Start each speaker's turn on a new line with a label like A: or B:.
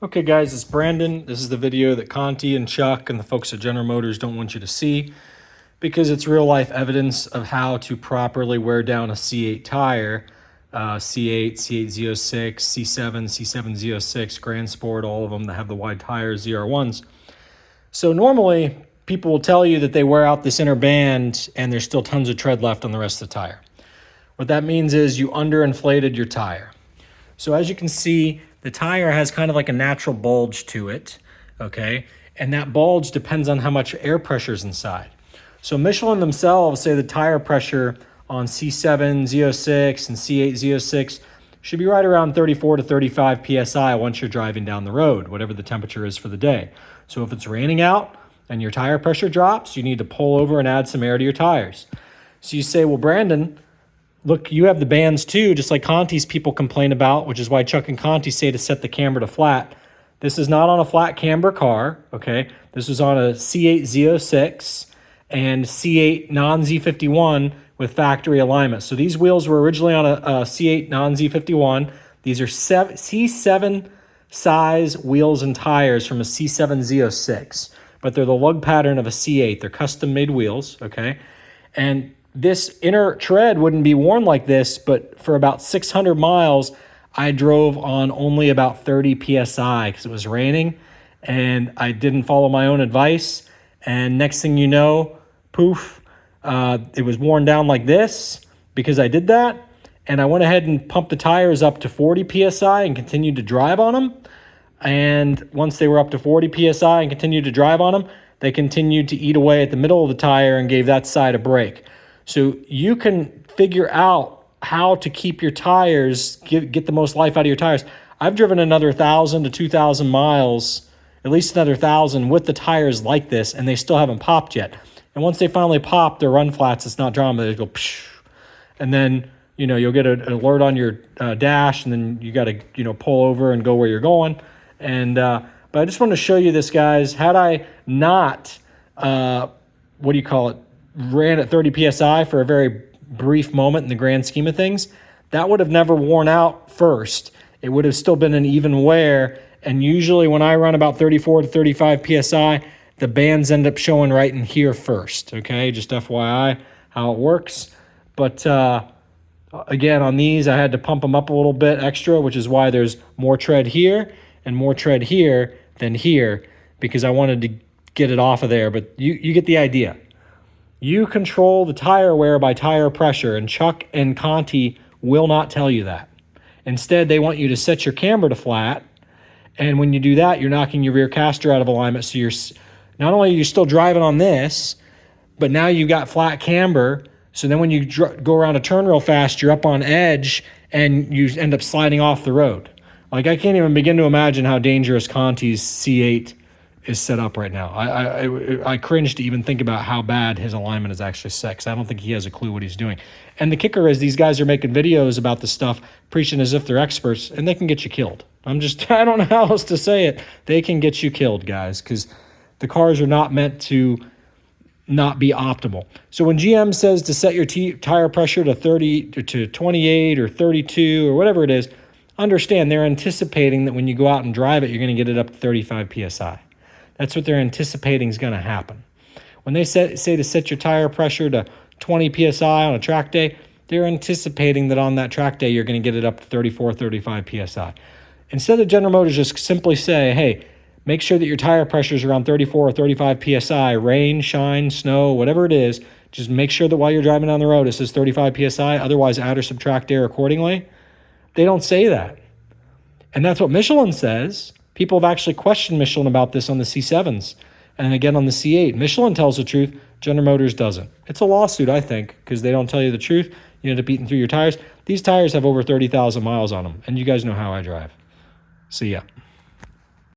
A: Okay guys, it's Brandon. This is the video that Conti and Chuck and the folks at General Motors don't want you to see because it's real life evidence of how to properly wear down a C8 tire. C8, C8 Z06, C7, C7 Z06, Grand Sport, all of them that have the wide tires, zr1s. So normally people will tell you that they wear out this inner band and there's still tons of tread left on the rest of the tire. What that means is you underinflated your tire. So as you can see, the tire has kind of like a natural bulge to it, okay? And that bulge depends on how much air pressure is inside. So Michelin themselves say the tire pressure on C7 Z06 and C8 Z06 should be right around 34 to 35 PSI once you're driving down the road, whatever the temperature is for the day. So if it's raining out and your tire pressure drops, you need to pull over and add some air to your tires. So you say, well, Brandon, look, you have the bands too, just like Conti's people complain about, which is why Chuck and Conti say to set the camber to flat. This is not on a flat camber car, okay? This is on a C8 Z06 and C8 non-Z51 with factory alignment. So these wheels were originally on a C8 non-Z51. These are C7 size wheels and tires from a C7 Z06, but they're the lug pattern of a C8. They're custom-made wheels, okay? And this inner tread wouldn't be worn like this, but for about 600 miles, I drove on only about 30 PSI because it was raining and I didn't follow my own advice. And next thing you know, poof, it was worn down like this because I did that. And I went ahead and pumped the tires up to 40 PSI and continued to drive on them. And once they were up to 40 PSI and continued to drive on them, they continued to eat away at the middle of the tire and gave that side a break. So you can figure out how to keep your tires, get the most life out of your tires. I've driven another 1,000 to 2,000 miles, at least another 1,000 with the tires like this, and they still haven't popped yet. And once they finally pop, their run flats, it's not drama. They go, psh, and then you'll get an alert on your dash, and then you got to pull over and go where you're going. And but I just want to show you this, guys. Had I not, ran at 30 PSI for a very brief moment in the grand scheme of things, that would have never worn out first. It would have still been an even wear. And usually when I run about 34 to 35 PSI, the bands end up showing right in here first. Okay, just FYI how it works. But again, on these, I had to pump them up a little bit extra, which is why there's more tread here and more tread here than here, because I wanted to get it off of there. But you get the idea. You control the tire wear by tire pressure, and Chuck and Conti will not tell you that. Instead, they want you to set your camber to flat, and when you do that, you're knocking your rear caster out of alignment, so you're not only are you still driving on this, but now you've got flat camber, so then when you go around a turn real fast, you're up on edge, and you end up sliding off the road. Like, I can't even begin to imagine how dangerous Conti's C8 is set up right now. I cringe to even think about how bad his alignment is actually set, because I don't think he has a clue what he's doing. And the kicker is these guys are making videos about this stuff, preaching as if they're experts, and they can get you killed. I don't know how else to say it. They can get you killed, guys, because the cars are not meant to not be optimal. So when GM says to set your tire pressure to 30 to 28 or 32 or whatever it is, understand they're anticipating that when you go out and drive it, you're going to get it up to 35 PSI. That's what they're anticipating is going to happen. When they say to set your tire pressure to 20 PSI on a track day, they're anticipating that on that track day, you're going to get it up to 34, 35 PSI. Instead of General Motors just simply say, hey, make sure that your tire pressure is around 34 or 35 PSI, rain, shine, snow, whatever it is, just make sure that while you're driving down the road, it says 35 PSI, otherwise add or subtract air accordingly. They don't say that. And that's what Michelin says. People have actually questioned Michelin about this on the C7s. And again, on the C8, Michelin tells the truth, General Motors doesn't. It's a lawsuit, I think, because they don't tell you the truth. You end up eating through your tires. These tires have over 30,000 miles on them, and you guys know how I drive. See ya.